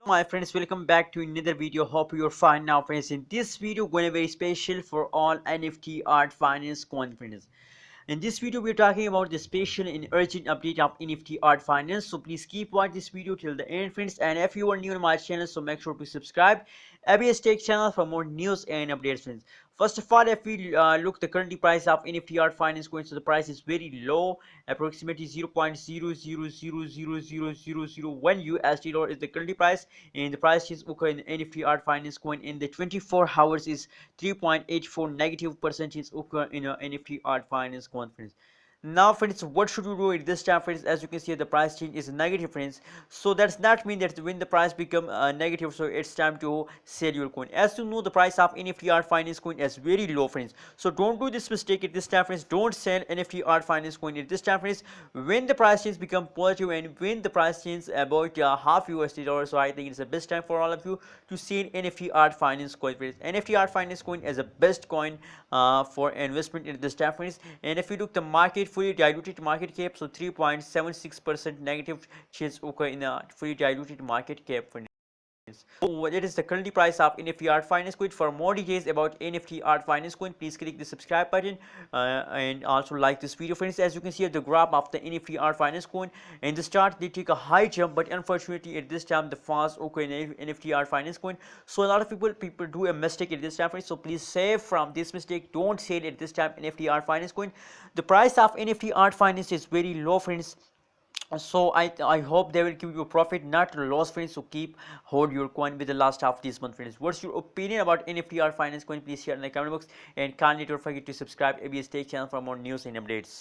My friends, welcome back to another video. Hope you're fine now, friends. In this video going to be very special for all NFT art finance confidence. In this video we're talking about the special and urgent update of NFT art finance, so please keep watching this video till the end, friends. And if you are new to my channel, so make sure to subscribe ABS Tech channel for more news and updates, friends. First of all, if we look the currently price of NFT art finance coins, so the price is very low, approximately 0.00000001 USD dollar is the currently price, and the price is okay in NFT art finance coin in the 24 hours is 3.84 negative percentage occur in NFT art finance conference. Now, friends, what should you do at this time, friends? As you can see, the price change is negative, friends. So that's not mean that when the price become negative, so it's time to sell your coin. As you know, the price of NFT art finance coin is very low, friends. So don't do this mistake at this time, friends. Don't sell NFT art finance coin at this time, friends. When the price change become positive and when the price change about half USD dollar, so I think it's the best time for all of you to sell NFT art finance coin, friends. NFT art finance coin is the best coin for investment in this time, friends. And if you look the market fully diluted market cap, so 3.76% negative change occur in a fully diluted market cap, friends. So that is the currently price of NFT art finance coin. For more details about NFT art finance coin, please click the subscribe button and also like this video, friends. As you can see at the graph of the NFT art finance coin, in the start they take a high jump, but unfortunately at this time the fast okay in NFT art finance coin. So a lot of people do a mistake at this time, friends. So please save from this mistake. Don't sell at this time NFT art finance coin. The price of NFT art finance is very low, friends. So I hope they will give you a profit, not a loss, friends. So keep hold your coin with the last half of this month, friends. What's your opinion about NFTR finance coin? Please share in the comment box, and kindly don't forget to subscribe ABS Tech channel for more news and updates.